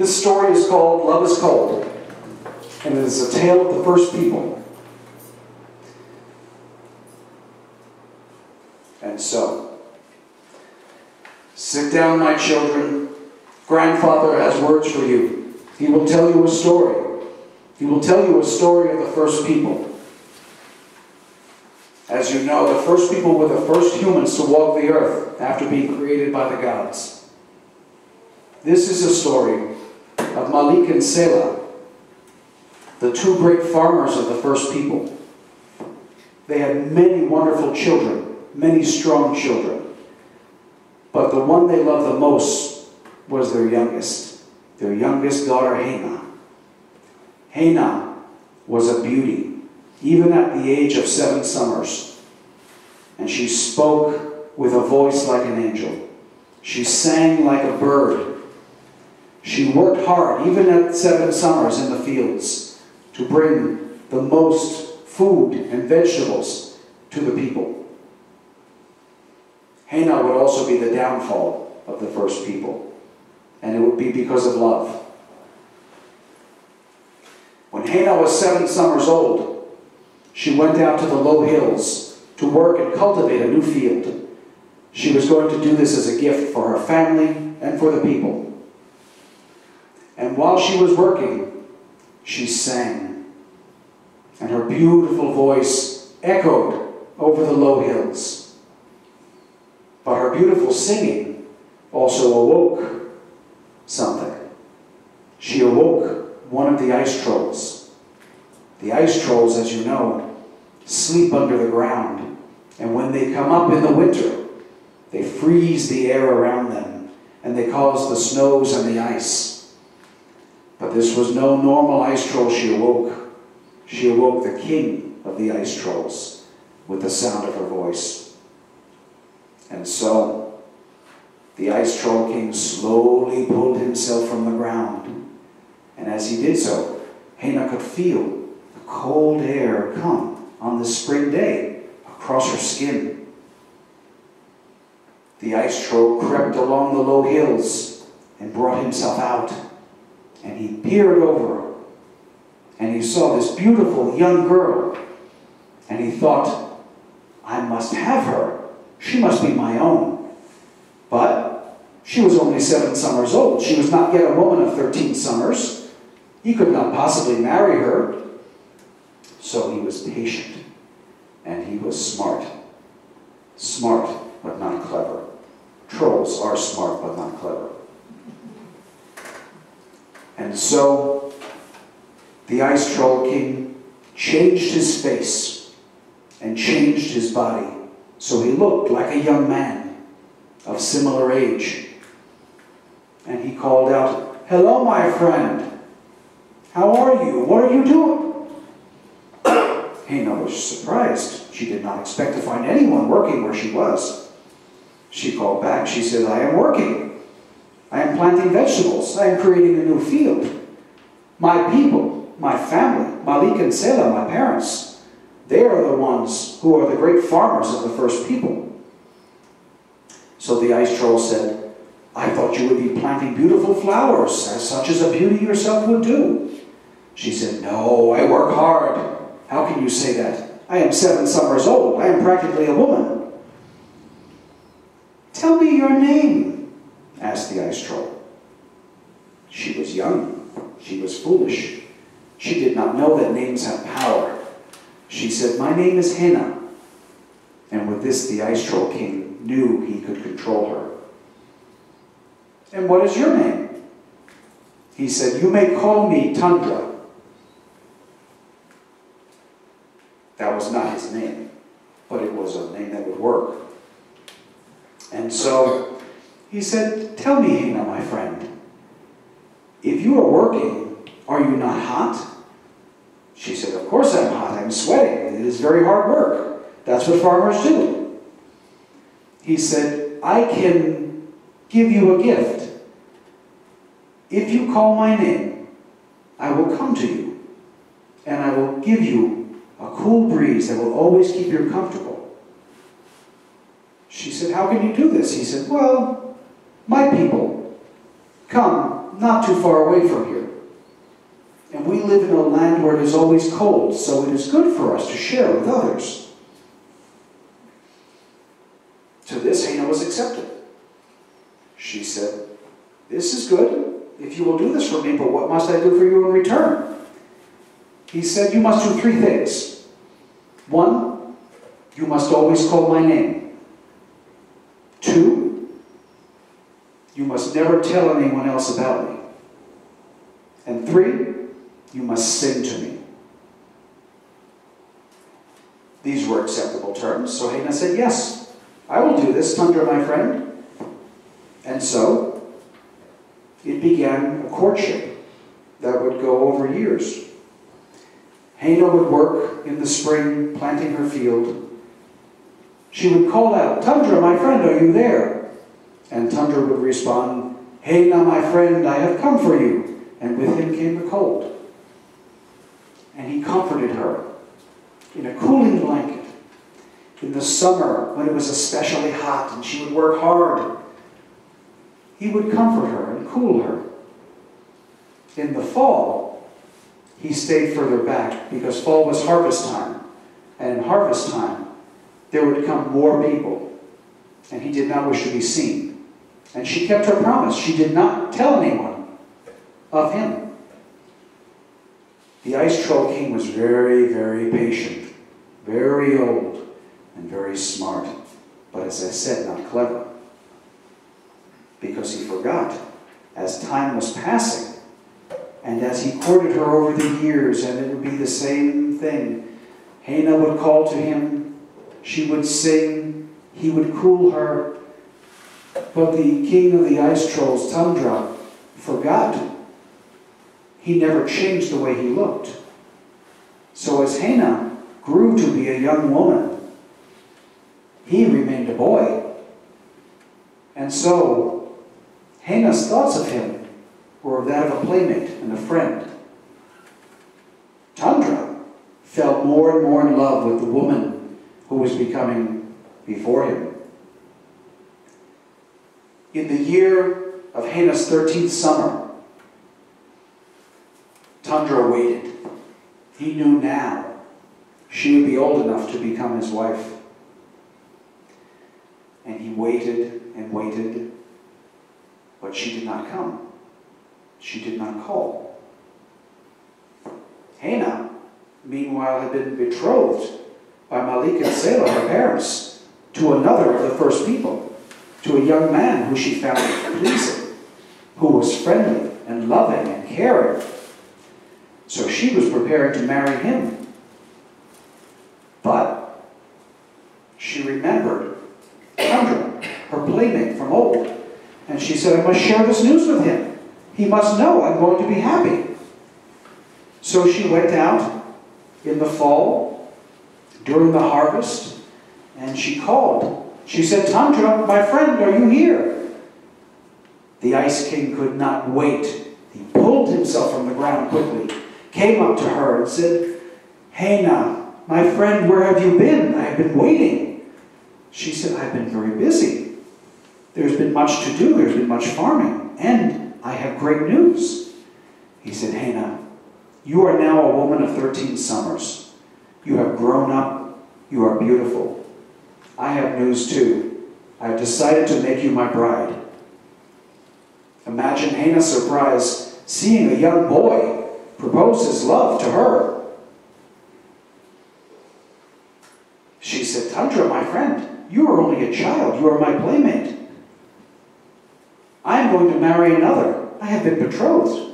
This story is called Love is Cold, and it is a tale of the first people. And so, sit down, my children. Grandfather has words for you. He will tell you a story. He will tell you a story of the first people. As you know, the first people were the first humans to walk the earth after being created by the gods. This is a story of Malik and Selah, the two great farmers of the first people. They had many wonderful children, many strong children. But the one they loved the most was their youngest daughter, Hannah. Hannah was a beauty, even at the age of 7 summers. And she spoke with a voice like an angel. She sang like a bird. She worked hard, even at 7 summers in the fields, to bring the most food and vegetables to the people. Hannah would also be the downfall of the first people, and it would be because of love. When Hannah was 7 summers old, she went out to the low hills to work and cultivate a new field. She was going to do this as a gift for her family and for the people. And while she was working, she sang. And her beautiful voice echoed over the low hills. But her beautiful singing also awoke something. She awoke one of the ice trolls. The ice trolls, as you know, sleep under the ground. And when they come up in the winter, they freeze the air around them, and they cause the snows and the ice. But this was no normal ice troll she awoke. She awoke the king of the ice trolls with the sound of her voice. And so, the ice troll king slowly pulled himself from the ground. And as he did so, Hannah could feel the cold air come on this spring day across her skin. The ice troll crept along the low hills and brought himself out. And he peered over, and he saw this beautiful young girl. And he thought, I must have her. She must be my own. But she was only 7 summers old. She was not yet a woman of 13 summers. He could not possibly marry her. So he was patient, and he was smart. Smart, but not clever. Trolls are smart, but not clever. And so, the ice troll king changed his face and changed his body, so he looked like a young man of similar age. And he called out, "Hello, my friend. How are you? What are you doing?" Hannah was surprised. She did not expect to find anyone working where she was. She called back. She said, "I am working. I am planting vegetables. I am creating a new field. My people, my family, Malik and Selah, my parents, they are the ones who are the great farmers of the first people." So the ice troll said, "I thought you would be planting beautiful flowers, as such as a beauty yourself would do." She said, "No, I work hard." "How can you say that? I am 7 summers old. I am practically a woman." "Tell me your name," asked the ice troll. She was young. She was foolish. She did not know that names have power. She said, "My name is Hannah." And with this, the ice troll king knew he could control her. "And what is your name?" He said, "You may call me Tundra." That was not his name, but it was a name that would work. And so he said, "Tell me, Hannah, my friend, if you are working, are you not hot?" She said, "Of course I'm hot. I'm sweating. It is very hard work. That's what farmers do." He said, "I can give you a gift. If you call my name, I will come to you, and I will give you a cool breeze that will always keep you comfortable." She said, "How can you do this?" He said, "Well, my people, come not too far away from here. And we live in a land where it is always cold, so it is good for us to share with others. To this, Hannah was accepted. She said, "This is good, if you will do this for me, but what must I do for you in return?" He said, "You must do 3 things. 1, you must always call my name. 2, you must never tell anyone else about me. And 3, you must sing to me." These were acceptable terms, so Hannah said, "Yes, I will do this, Tundra, my friend." And so, it began a courtship that would go over years. Hannah would work in the spring, planting her field. She would call out, "Tundra, my friend, are you there?" And Tundra would respond, "Hannah, my friend, I have come for you." And with him came the cold. And he comforted her in a cooling blanket. In the summer, when it was especially hot and she would work hard, he would comfort her and cool her. In the fall, he stayed further back because fall was harvest time. And in harvest time, there would come more people. And he did not wish to be seen. And she kept her promise. She did not tell anyone of him. The Ice Troll King was very, very patient, very old, and very smart. But as I said, not clever. Because he forgot, as time was passing, and as he courted her over the years, and it would be the same thing. Hannah would call to him, she would sing, he would cool her. But the king of the ice trolls, Tundra, forgot. He never changed the way he looked. So as Hannah grew to be a young woman, he remained a boy. And so, Hannah's thoughts of him were that of a playmate and a friend. Tundra fell more and more in love with the woman who was becoming before him. In the year of Hannah's 13th summer, Tundra waited. He knew now she would be old enough to become his wife. And he waited and waited, but she did not come. She did not call. Hannah, meanwhile, had been betrothed by Malik and Selah, her parents, to another of the first people, to a young man who she found pleasing, who was friendly and loving and caring. So she was preparing to marry him. But she remembered Tundra, her playmate from old, and she said, "I must share this news with him. He must know I'm going to be happy." So she went out in the fall, during the harvest, and she called. She said, "Tundra, my friend, are you here?" The Ice King could not wait. He pulled himself from the ground quickly, came up to her and said, "Hannah, my friend, where have you been? I have been waiting." She said, "I've been very busy. There's been much to do. There's been much farming. And I have great news." He said, "Hannah, you are now a woman of 13 summers. You have grown up. You are beautiful. I have news too. I have decided to make you my bride." Imagine Hannah's surprise seeing a young boy propose his love to her. She said, "Tundra, my friend, you are only a child. You are my playmate. I am going to marry another. I have been betrothed."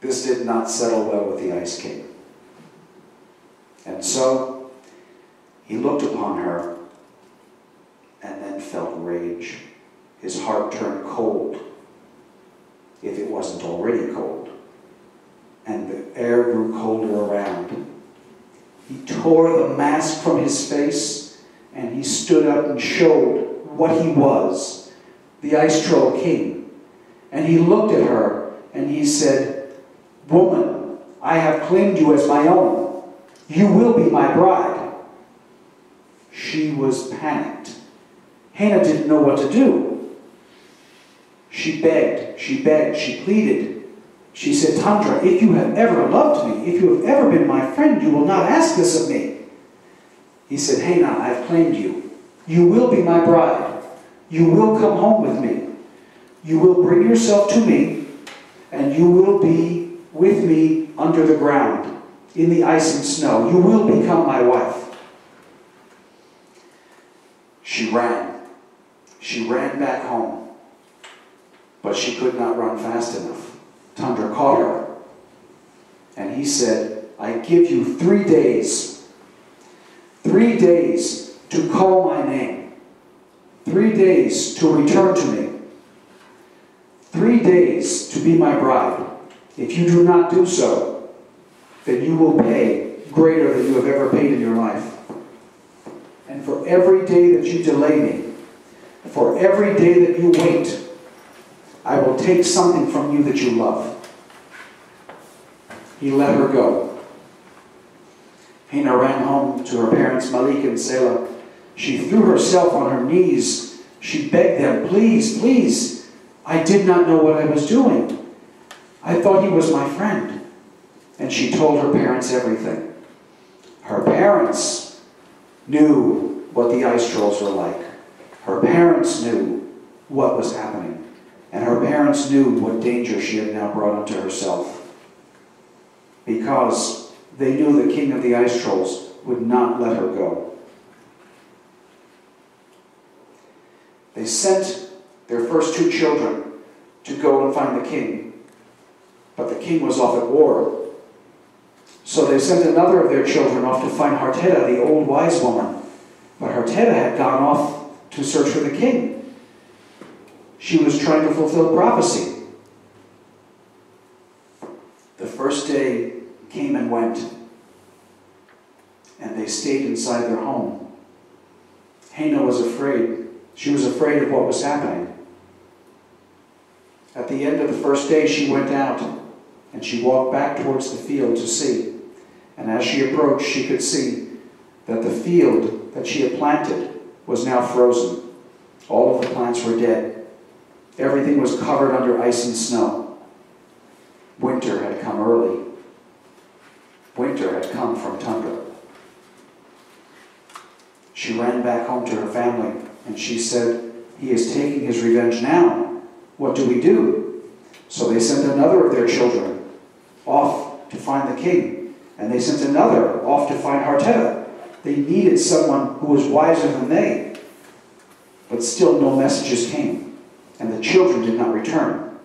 This did not settle well with the Ice King. And so he looked upon her and then felt rage. His heart turned cold, if it wasn't already cold. And the air grew colder around. He tore the mask from his face, and he stood up and showed what he was, the Ice Troll King. And he looked at her, and he said, "Woman, I have claimed you as my own. You will be my bride." She was panicked. Hannah didn't know what to do. She begged, she pleaded. She said, Tundra, if you have ever loved me, if you have ever been my friend, you will not ask this of me. He said, Hana, I have claimed you. You will be my bride. You will come home with me. You will bring yourself to me, and you will be with me under the ground, in the ice and snow. You will become my wife. She ran. She ran back home, but she could not run fast enough. Tundra caught her, and he said, I give you 3 days. 3 days to call my name. 3 days to return to me. 3 days to be my bride. If you do not do so, then you will pay greater than you have ever paid in your life. And for every day that you delay me, for every day that you wait, I will take something from you that you love. He let her go. Hana ran home to her parents, Malik and Selah. She threw herself on her knees. She begged them, please, please. I did not know what I was doing. I thought he was my friend. And she told her parents everything. Her parents knew what the ice trolls were like. Her parents knew what was happening. And her parents knew what danger she had now brought unto herself. Because they knew the king of the ice trolls would not let her go. They sent their first 2 children to go and find the king. But the king was off at war. So they sent another of their children off to find Harteda, the old wise woman. But Harteda had gone off to search for the king. She was trying to fulfill prophecy. The first day came and went, and they stayed inside their home. Hana was afraid. She was afraid of what was happening. At the end of the first day, she went out, and she walked back towards the field to see. And as she approached, she could see that the field that she had planted was now frozen. All of the plants were dead. Everything was covered under ice and snow. Winter had come early. Winter had come from Tundra. She ran back home to her family, and she said, he is taking his revenge now. What do we do? So they sent another of their children off to find the king, and they sent another off to find Harteda. They needed someone who was wiser than they. But still no messages came, and the children did not return.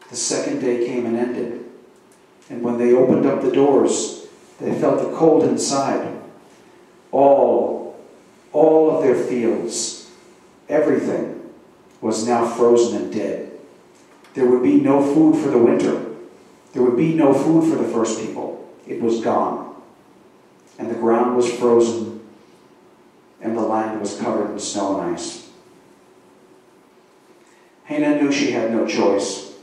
The second day came and ended. And when they opened up the doors, they felt the cold inside. All of their fields, everything was now frozen and dead. There would be no food for the winter. There would be no food for the first people. It was gone. And the ground was frozen, and the land was covered in snow and ice. Hana knew she had no choice.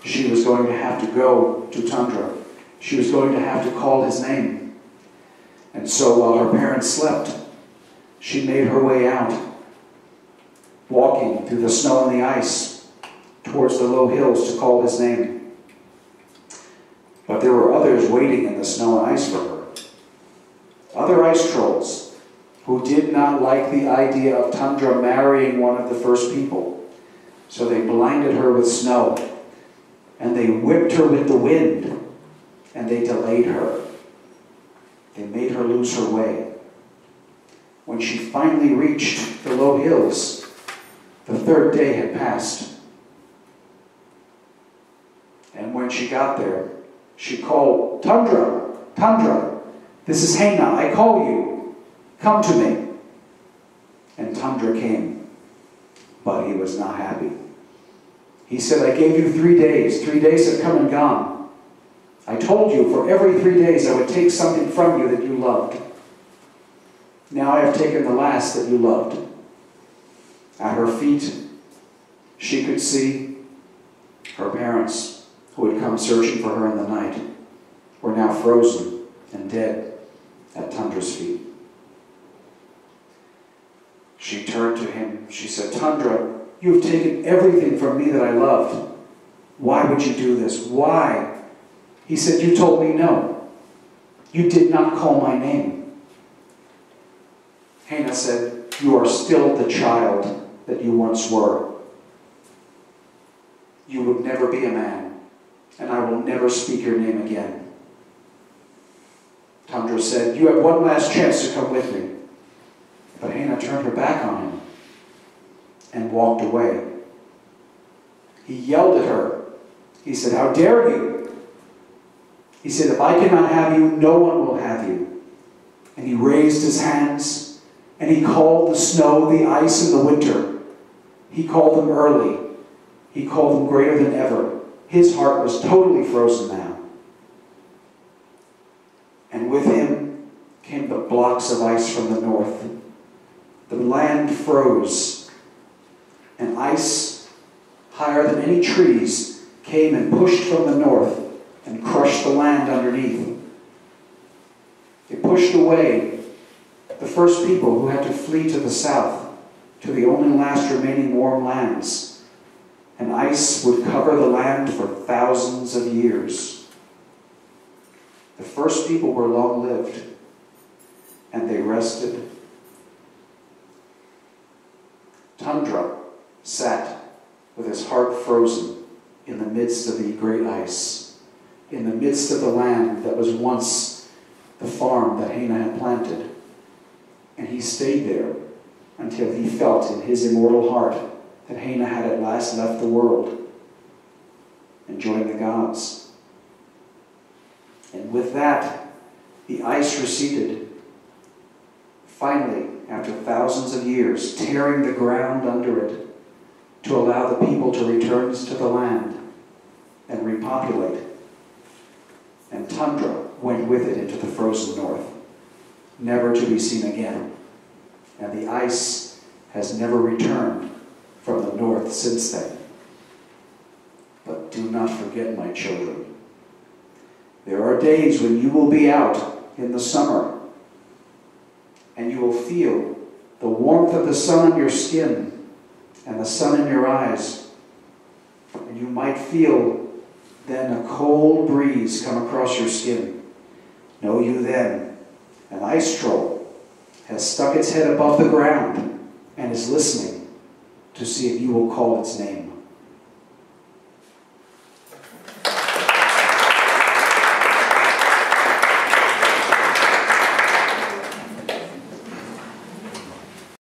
She was going to have to go to Tundra. She was going to have to call his name. And so while her parents slept, she made her way out, walking through the snow and the ice towards the low hills to call his name. But there were others waiting in the snow and ice for her. Other ice trolls who did not like the idea of Tundra marrying one of the first people. So they blinded her with snow, and they whipped her with the wind, and they delayed her. They made her lose her way. When she finally reached the low hills, the third day had passed. And when she got there, she called, Tundra, Tundra, this is Hana, I call you, come to me. And Tundra came, but he was not happy. He said, I gave you 3 days. 3 days have come and gone. I told you for every 3 days I would take something from you that you loved. Now I have taken the last that you loved. At her feet, she could see her parents, who had come searching for her in the night, were now frozen and dead at Tundra's feet. She turned to him. She said, Tundra, You have taken everything from me that I loved. Why would you do this? Why? He said, you told me no. You did not call my name. Hannah said, you are still the child that you once were. You would never be a man, and I will never speak your name again. Tundra said, you have one last chance to come with me. But Hannah turned her back on him and walked away. He yelled at her. He said, how dare you? He said, if I cannot have you, no one will have you. And he raised his hands, and he called the snow, the ice, and the winter. He called them early. He called them greater than ever. His heart was totally frozen now. And with him came the blocks of ice from the north. The land froze, and ice, higher than any trees, came and pushed from the north and crushed the land underneath. It pushed away the first people who had to flee to the south, to the only last remaining warm lands. And ice would cover the land for thousands of years. The first people were long-lived, and they rested. Tundra sat with his heart frozen in the midst of the great ice, in the midst of the land that was once the farm that Hannah had planted. And he stayed there until he felt in his immortal heart that Hannah had at last left the world and joined the gods. And with that, the ice receded. Finally, after thousands of years, tearing the ground under it to allow the people to return to the land and repopulate. And Tundra went with it into the frozen north, never to be seen again. And the ice has never returned from the north since then. But do not forget, my children, there are days when you will be out in the summer and you will feel the warmth of the sun on your skin and the sun in your eyes. And you might feel then a cold breeze come across your skin. Know you then, an ice troll has stuck its head above the ground and is listening to see if you will call its name.